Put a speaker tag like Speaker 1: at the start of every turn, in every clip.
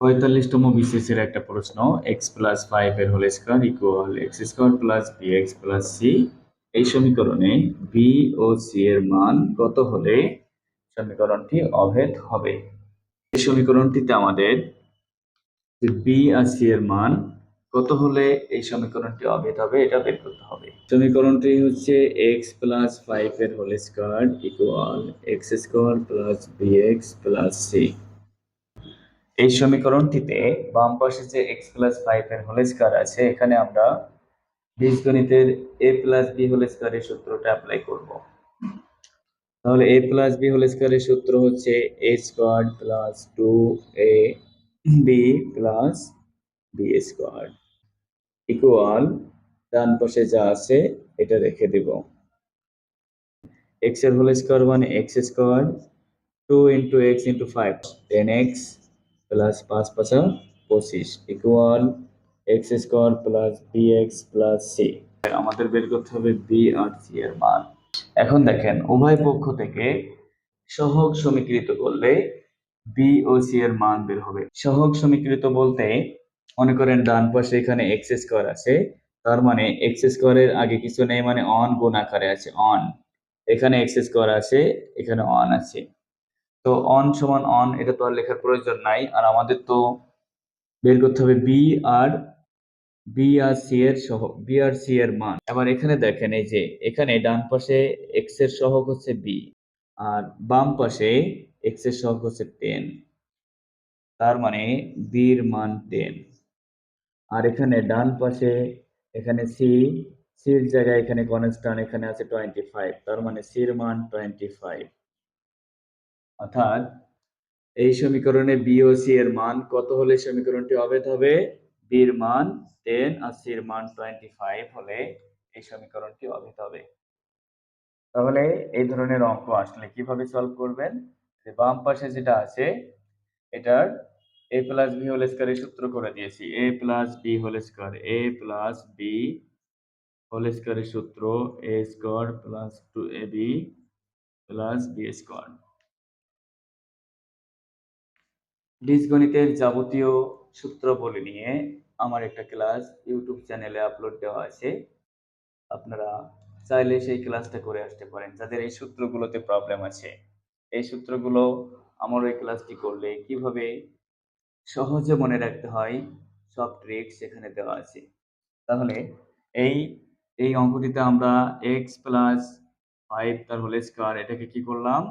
Speaker 1: 45তম BCS এর একটা প্রশ্ন, x+5 এর whole square equal x² plus bx plus c। এই সমীকরণে b ও c এর মান কত হলে সমীকরণটি অভেদ হবে? এই সমীকরণটিতে আমাদের b আর c এর মান কত হলে এই সমীকরণটি অভেদ হবে এটা বের করতে হবে। সমীকরণটি হচ্ছে x+5 এর whole square equal x² plus bx plus c। এই সমীকরণটিতে বাম পাশে যে x+5 এর হোল স্কয়ার আছে, এখানে আমরা বীজগণিতের a প্লাস b হোল স্কয়ারের সূত্রটা অ্যাপ্লাই করব। তাহলে a প্লাস b হোল স্কয়ারের সূত্র হচ্ছে a square plus 2ab plus b square equal, ডান পাশে যা আছে এটা রেখে দেব। x এর হোল স্কয়ার মানে x square, 2 into x into 5 10x plus 5 5 25 equal x square plus bx plus c। আমাদের বের করতে হবে b আর c এর মান। এখন দেখেন উভয় পক্ষ থেকে সহগ সমীকৃত করলে b ও c এর মান বের হবে। সহগ সমীকৃত বলতে মনে করেন ডান পাশে এখানে x স্কয়ার আছে, তার মানে x স্কয়ারের আগে কিছু নেই, মানে অন গুণ আকারে আছে অন। এখানে x স্কয়ার আছে, এখানে অন আছে, তো অন সমান অন, এটা তো আর লেখার প্রয়োজন নাই। আর আমাদের তো বের করতে হবে বি আর সি এর সহগ, বি আর সি এর মান। এবার এখানে দেখেন এই যে এখানে ডান পাশে এক্স এর সহগ হচ্ছে বি, আর বাম পাশে এক্স এর সহগ হচ্ছে 10, তার মানে বি এর মান 10। আর এখানে ডান পাশে এখানে সির জায়গায় এখানে কনস্ট্যান্ট এখানে আছে 25, তার মানে সির মান 25। অর্থাৎ এই সমীকরণে বি ও সি এর মান কত হলে সমীকরণটি অভেদ হবে? বি এর মান 10 আর সি এর মান 25 হলে এই সমীকরণটি অভেদ হবে। তাহলে এই ধরনের অঙ্ক আসলে কিভাবে সলভ করবেন? যে বাম পাশে যেটা আছে এটার a প্লাস বি হোল স্কয়ারের সূত্র করে দিয়েছি। a plus B whole square, a plus B whole স্কয়ারের সূত্র a square plus 2ab plus B square. বীজগণিতের যাবতীয় সূত্রাবলী নিয়ে আমার একটা ক্লাস ইউটিউব চ্যানেলে আপলোড দেওয়া আছে, আপনারা চাইলে সেই ক্লাসটা করে আসতে পারেন। যাদের এই সূত্রগুলোতে প্রবলেম আছে, এই সূত্রগুলো আমার ওই ক্লাসটি করলে কিভাবে সহজে মনে রাখতে হয় সব ট্রিক্স সেখানে দেওয়া আছে। তাহলে এই এই অঙ্কটিতে আমরা x+5 তার হোল স্কয়ার এটাকে কি করলাম,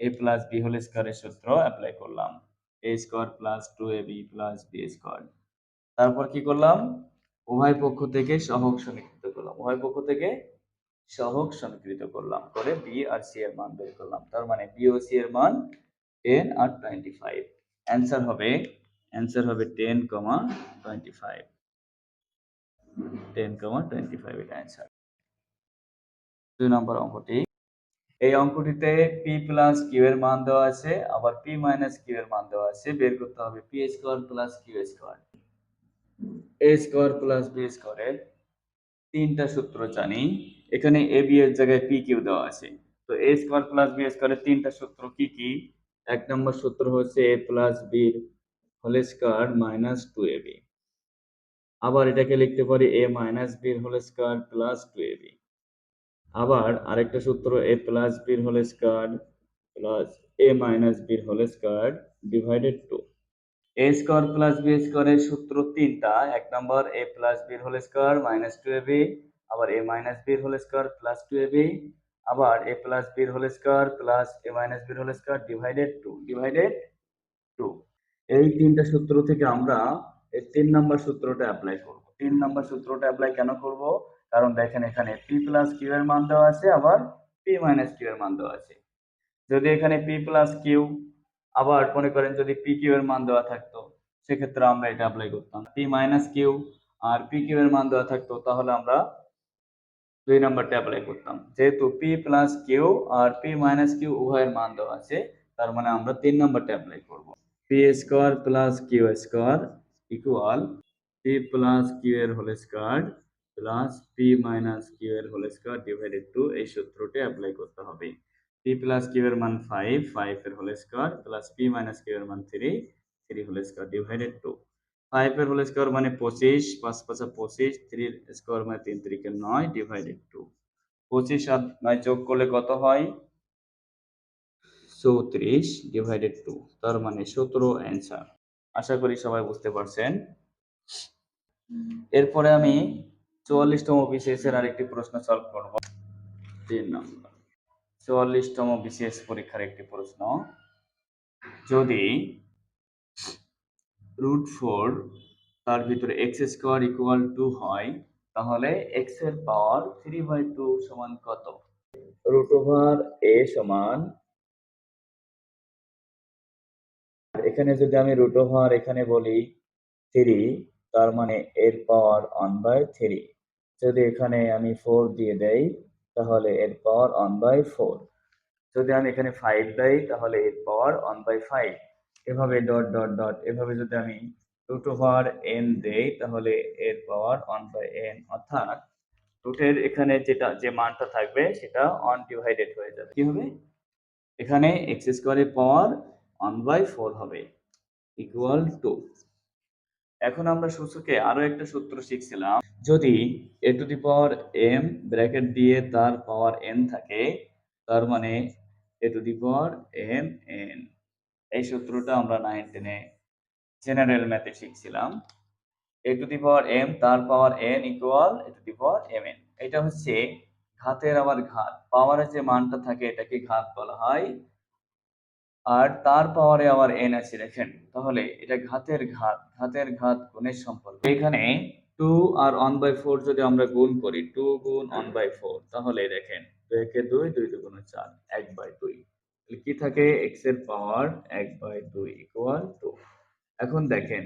Speaker 1: a প্লাস বি হোল স্কয়ারের সূত্র অ্যাপ্লাই করলাম, a square plus 2ab plus b square. তারপর কি করলাম, উভয় পক্ষ থেকে সহগ সমীকৃত করলাম, উভয় পক্ষ থেকে সহগ সমীকৃত করলাম করে b আর c এর মান বের করলাম। তার মানে b ও c এর মান 10 আর 25। অ্যানসার হবে 10, 25, 10, 25 এটা অ্যানসার। 2 নম্বর অঙ্কটি, এই অঙ্কটিতে p প্লাস কিউ এর মান দেওয়া আছে, আবার p মাইনাস কিউ এর মান দেওয়া আছে। বের করতে হবে p square plus q square. a square plus b স্কয়ারের তিনটা সূত্র জানি, এখানে a b এর জায়গায় p কিউ দেওয়া আছে। তো a স্কয়ার প্লাস b স্কয়ারের তিনটা সূত্র কি কি? এক নম্বর সূত্র হচ্ছে a plus b whole square minus 2ab। আবার এটাকে লিখতে পারি a minus b whole square plus 2ab। আবার আরেকটা সূত্র a plus b whole square plus a minus b whole square divided 2। a square plus b স্কয়ারের সূত্র তিনটা। এক নম্বর a plus b whole square minus 2ab, আবার a minus b whole square plus 2ab, আবার a plus b whole square plus a minus b whole square divided 2। এই তিনটা সূত্র থেকে আমরা এই 3 নম্বর সূত্রটা অ্যাপ্লাই করব। 3 নম্বর সূত্রটা অ্যাপ্লাই কেন করব? কারণ দেখেন এখানে p প্লাস q এর মান দেওয়া আছে, আবার p মাইনাস q এর মান দেওয়া আছে। যদি এখানে p প্লাস q, আবার মনে করেন যদি p q এর মান দেওয়া থাকতো, সেক্ষেত্রে আমরা এটা অ্যাপ্লাই করতাম। p মাইনাস q আর p q এর মান দেওয়া থাকতো, তাহলে আমরা 2 নম্বরটা অ্যাপ্লাই করতাম। যেহেতু p প্লাস q আর p মাইনাস q উভয়ের মান দেওয়া আছে, তার মানে আমরা 3 নম্বরটা অ্যাপ্লাই করব। p square plus q square equal p plus q এর whole square plus p minus q এর হোল স্কয়ার ডিভাইডেড 2। এই সূত্রটি অ্যাপ্লাই করতে হবে। p প্লাস q এর মান 5, 5 এর whole square plus p minus q এর মান 3, 3 হোল স্কয়ার ডিভাইডেড 2। 5 এর হোল স্কয়ার মানে 25, 5 5 25, 3 এর স্কয়ার মানে 3 3 9 ডিভাইডেড 2। 25 আর 9 যোগ করলে কত হয়? 34 ডিভাইডেড 2, তার মানে 17 অ্যান্সার। আশা করি সবাই বুঝতে পারছেন। এরপরে আমি 44তম বিসিএস এর আরেকটি প্রশ্ন সলভ করব। 3 নম্বর 44তম বিসিএস পরীক্ষার একটি প্রশ্ন। যদি √4 তার ভিতরে x স্কয়ার ইকুয়াল টু হয়, তাহলে x এর পাওয়ার 3/2 সমান কত? √a সমান, এখানে যদি আমি এখানে বলি 3, তার মানে এর পাওয়ার 1/3। যদি এখানে আমি 4 দিয়ে দেই তাহলে এর পাওয়ার 1/4। যদি আমি এখানে 5 দেই তাহলে এর পাওয়ার 1/5। এভাবে ডট ডট ডট এভাবে যদি আমি √n দেই তাহলে এর পাওয়ার 1/n, অর্থাৎ রুটের এখানে যে মানটা থাকবে সেটা আনডিভাইডেড হয়ে যাবে। কি হবে? এখানে x স্কয়ারের পাওয়ার 1/4 হবে ইকুয়াল টু। এখন আমরা সূত্রকে আরো একটা সূত্র শিখছিলাম, যদি a to the power m bracket দিয়ে তার পাওয়ার n থাকে, তার মানে a to the power m n। এই সূত্রটা আমরা 9 10 জেনারেল ম্যাথে শিখছিলাম। a to the power m তার পাওয়ার n equal a to the power mn। এটা হচ্ছে ঘাতের আবার ঘাত, পাওয়ারের যে মানটা থাকে এটাকে ঘাত বলা হয়, আর তার পাওয়ারে আবার n আছে দেখেন, তাহলে এটা ঘাতের ঘাত, ঘাতের ঘাত গুণের সম্পর্ক। এখানে 2 আর 1/4 যদি আমরা গুণ করি, 2 গুণ 1/4, তাহলে দেখেন 2 কে 2, 2 দুগুণে 4, 1/2। তাহলে কি থাকে? x এর পাওয়ার 1/2 ইকুয়াল টু। এখন দেখেন,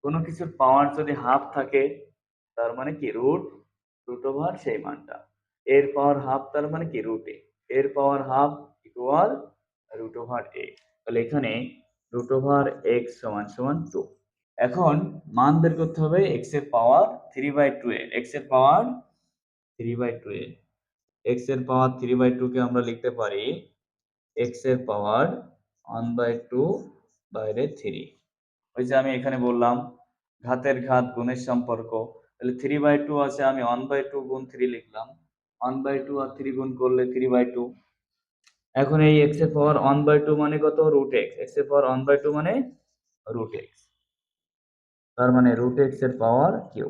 Speaker 1: কোনো কিছুর পাওয়ার যদি হাফ থাকে তার মানে কি রুট ওভার সেই মানটা। এর পাওয়ার হাফ তার মানে কি √a। এর পাওয়ার হাফ ইকুয়াল √a। তাহলে এখানে √x সমান সমান 2। এখন মান বের করতে হবে x এর পাওয়ার 3/2 এর। x এর পাওয়ার 3/2 এর। x এর পাওয়ার 3/2 কে আমরা লিখতে পারি x এর পাওয়ার 1/2 বাইরে 3। ওই যে আমি এখানে বললাম ঘাতের ঘাত গুণের সম্পর্ক, তাহলে 3/2 আছে, আমি 1/2 গুণ 3 লিখলাম। 1/2 আর 3 গুণ করলে 3/2। এখন এই x এর পাওয়ার 1/2 মানে কত? √x। x এর পাওয়ার 1/2 মানে √x, তার মানে √x এর পাওয়ার কিউ।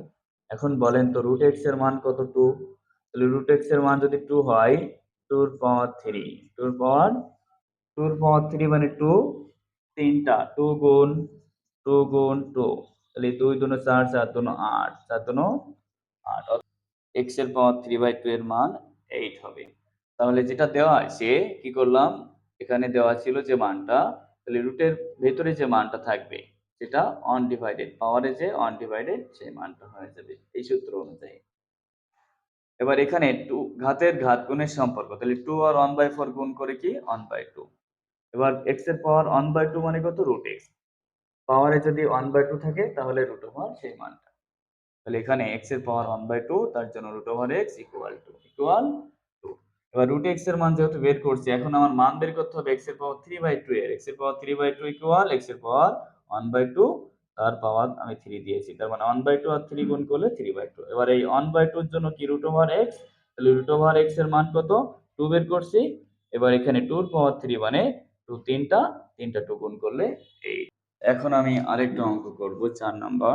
Speaker 1: এখন বলেন তো √x এর মান কত? 2। তাহলে √x এর মান যদি 2 হয়, 2 এর পাওয়ার 3, 2 এর পাওয়ার 3 মানে 2 তিনটা, 2 গুণ 2, তাহলে 2 দুনো 4, 4 দুনো 8, 4 দুনো 8, x এর পাওয়ার 3/2 এর মান 8 হবে। তাহলে যেটা দেওয়া আছে কি করলাম, এখানে দেওয়া ছিল যে মানটা, তাহলে রুটের ভেতরে যে মানটা থাকবে সেটা অনডিভাইডেড, পাওয়ারে যে অনডিভাইডেড সেই মানটা হয়ে যাবে এই সূত্র অনুযায়ী। এবার এখানে 2 ঘাতের ঘাত গুণের সম্পর্ক, তাহলে 2 আর 1/4 গুণ করে কি 1/2। এবার x এর পাওয়ার 1/2 মানে কত? √x। পাওয়ারে যদি 1/2 থাকে তাহলে √ সেই মানটা। তাহলে এখানে x এর পাওয়ার 1/2, তার জন্য √x ইকুয়াল টু। এবার √x এর মান যেহেতু বের করছি, এখন আমার মান বের করতে হবে x এর পাওয়ার 3/2 এর। x এর পাওয়ার 3/2 ইকুয়াল x এর পাওয়ার 1/2, তার পাওয়ার আমি 3 দিয়েছি, তার মানে 1/2 আর 3 গুণ করলে 3/2। এবার এই 1/2 এর জন্য কি √x, তাহলে √x এর মান কত? 2 বের করছি। এবার এখানে 2 এর পাওয়ার 3 মানে 2 তিনটা, 2 গুণ করলে 8। এখন আমি আরেকটা অঙ্ক করব 4 নাম্বার।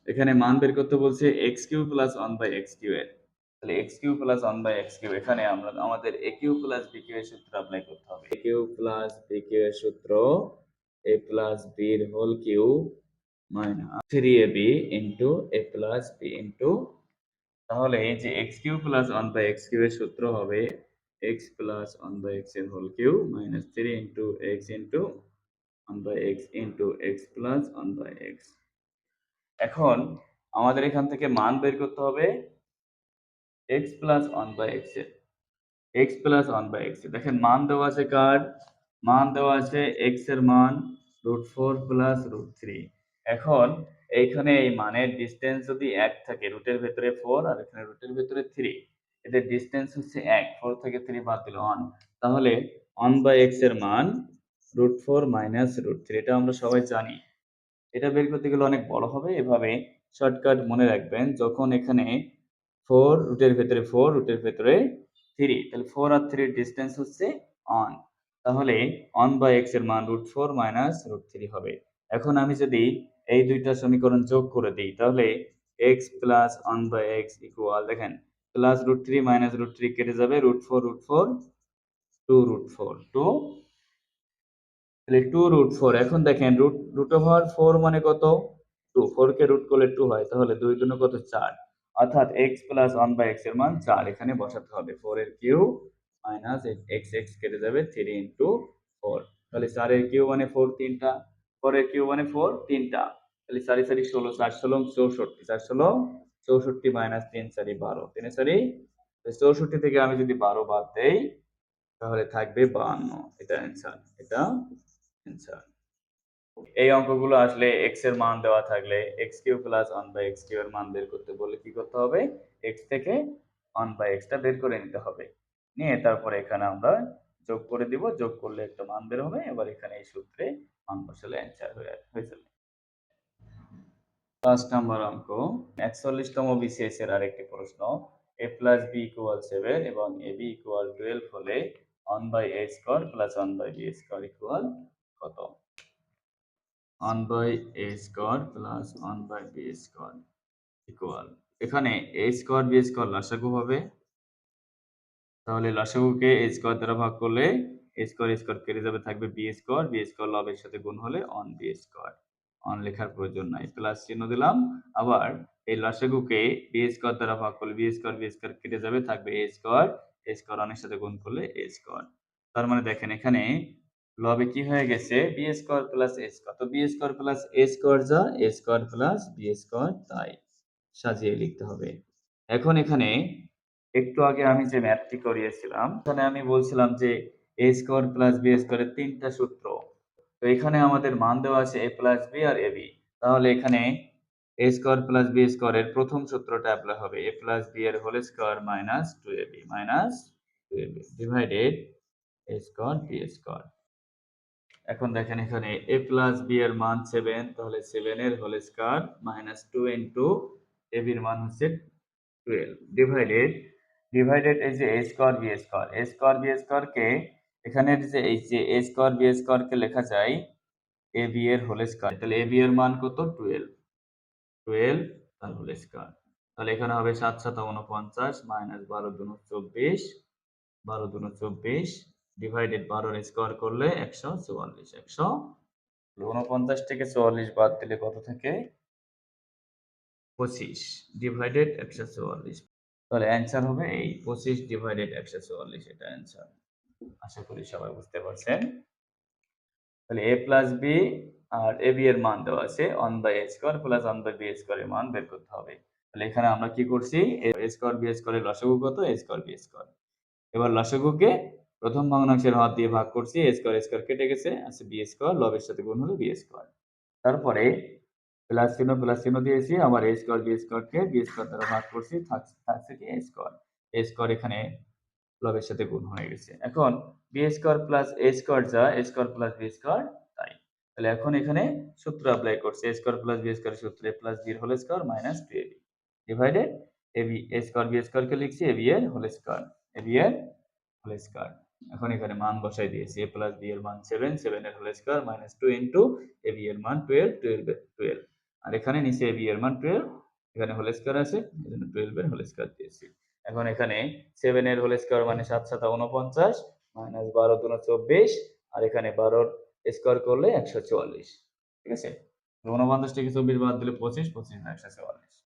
Speaker 1: এখানে মান বের করতে বলছে x³ + 1/x³ এর। তাহলে x³ + 1/x³ এখানে আমরা আমাদের a³ + b³ এর সূত্র অ্যাপ্লাই করতে হবে। a³ + b³ এর সূত্র a + b এর whole cube - 3ab a + b তাহলে এই যে x³ + 1/x³ এর সূত্র হবে x + 1/x এর whole cube - 3 x 1/x x + 1/x। এখন আমাদের এখান থেকে মান বের করতে হবে x + 1/x এর। x + 1/x এর দেখেন মান দেওয়া আছে কার? মান দেওয়া আছে x এর মান √4 + √3। এখন এইখানে এই মানের ডিসটেন্স যদি 1 থাকে, রুটের ভেতরে 4 আর এখানে রুটের ভেতরে 3, এদের ডিসটেন্স হচ্ছে 1, 4 থেকে 3 বাদ দিলে 1, তাহলে 1/x এর মান √4 - √3, এটা আমরা সবাই জানি। এটা বের করতে গেলে অনেক বড় হবে। এভাবে শর্টকাট মনে রাখবেন, যখন এখানে 4 রুটের ভেতরে 4 রুটের ভেতরে 3, তাহলে 4 আর 3 এর ডিসটেন্স হচ্ছে 1, তাহলে 1/x এর মান √4 - √3 হবে। এখন আমি যদি এই দুইটা সমীকরণ যোগ করে দিই, তাহলে x + 1/x ইকুয়াল, দেখেন, প্লাস √3 - √3 কেটে যাবে, √4 √4 2 √4 2, তাহলে 2 √4। এখন দেখেন √4 মানে কত? 2, 4 কে রুট করলে 2 হয়, তাহলে 2 2 কত? 4, অর্থাৎ x + 1/x এর মান 4 এখানে বসাতে হবে। 4 এর কিউব মাইনাস x কেটে যাবে 3 × 4, তাহলে 4 এর কিউব মানে 4 তিনটা, 4 এর কিউব মানে 4 তিনটা, তাহলে 4 4 16, 4 16 64, 4 16 64 মাইনাস 3 4 12, 3 4 64 থেকে আমি যদি 12 বাদ দেই তাহলে থাকবে 52। এটা অ্যান্সার, এটা অ্যান্সার। এই অঙ্কগুলো আসলে x এর মান দেওয়া থাকলে x³ + 1/x³ এর মান বের করতে বললে কি করতে হবে? x থেকে 1/x টা বের করে নিতে হবে। নিয়ে তারপরে এখানে আমরা যোগ করে দিব, যোগ করলে একটা মান বের হবে। এবার এখানে এই সূত্রে মান বসালে অ্যান্সার হয়ে যাবে। 5 নাম্বার অঙ্ক, 41তম BCS এর আরেকটি প্রশ্ন। a + b = 7 এবং ab = 12 হলে 1/a² + 1/b² কত? 1/a² + 1/b² ইকুয়াল, এখানে a² b² লসাগু হবে, তাহলে লসাগুকে a² দ্বারা ভাগ করলে a² কেটে যাবে, থাকবে b² লবের সাথে গুণ হলে 1b², অন লেখার প্রয়োজন নাই, প্লাস চিহ্ন দিলাম। আবার এই লসাগুকে b² দ্বারা ভাগ করলে b² কেটে যাবে, থাকবে a² অনের সাথে গুণ করলে a²। তার মানে দেখেন এখানে লবে কি হয়ে গেছে? b² + a², তো b² + a² যা, a² + b² তাই, সাজিয়ে লিখতে হবে। এখন এখানে একটু আগে আমি যে ম্যাথটি করিয়েছিলাম, এখানে আমি বলছিলাম যে a² + b² এর তিনটা সূত্র। তো এখানে আমাদের মান দেওয়া আছে a + b আর ab, তাহলে এখানে a² + b² এর প্রথম সূত্রটা অ্যাপ্লাই হবে, a + b এর whole square minus 2ab divided a² b²। এখন দেখেন এখানে a + b এর মান 7, তাহলে 7 এর হোল স্কয়ার মাইনাস 2 * ab এর মান হচ্ছে 12 ডিভাইডেড এই যে a² b² কে এখানে a² b² কে লেখা যায় ab এর হোল স্কয়ার, তাহলে ab এর মান কত? 12 তার হোল স্কয়ার, তাহলে এখানে হবে 7 7 49 মাইনাস 12 2 24, 12 2 24 ডিভাইডেড 12 এর স্কয়ার করলে 144, 149 থেকে 44 বাদ দিলে কত থাকে? 25 ডিভাইডেড 144, তাহলে অ্যান্সার হবে এই 25 ডিভাইডেড 144, এটা অ্যান্সার। আশা করি সবাই বুঝতে পারছেন। তাহলে a + b আর ab এর মান দেওয়া আছে, 1/a² + 1/b² এর মান বের করতে হবে। তাহলে এখানে আমরা কি করছি? a² b² এর লসাগু কত? a² b²। এবার লসাগুকে প্রথম ভগ্নাংশের হর দিয়ে ভাগ করছি, a² কেটে গেছে, আছে b², লবের সাথে গুণ হলো b²। তারপরে প্লাস চিহ্ন দিয়েছি, আবার a² b² কে b² দ্বারা ভাগ করছি, থাকছে কি? a² এখানে লবের সাথে গুণ হয়ে গেছে। এখন b² + a² যা, a² + b² তাই, তাহলে এখন এখানে সূত্র অ্যাপ্লাই করছি, a² + b² এর সূত্র a + b এর whole square minus 2ab divided a² b² কে লিখছি ab এর হোল স্কয়ার, ab এর হোল স্কয়ার। এখন এখানে মান বসাই দিয়েছি, a + b এর মান 7, 7 এর হোল স্কয়ার মাইনাস 2 ab এর মান 12, 12 আর এখানে নিচে ab এর মান 12, এখানে হোল স্কয়ার আছে, এজন্য 12 এর হোল স্কয়ার দিয়েছি। এখন এখানে 7 এর হোল স্কয়ার মানে 7 7 49 মাইনাস 12 2 24, আর এখানে 12 এর স্কয়ার করলে 144, ঠিক আছে? 49 থেকে 24 বাদ দিলে 25, 25 144।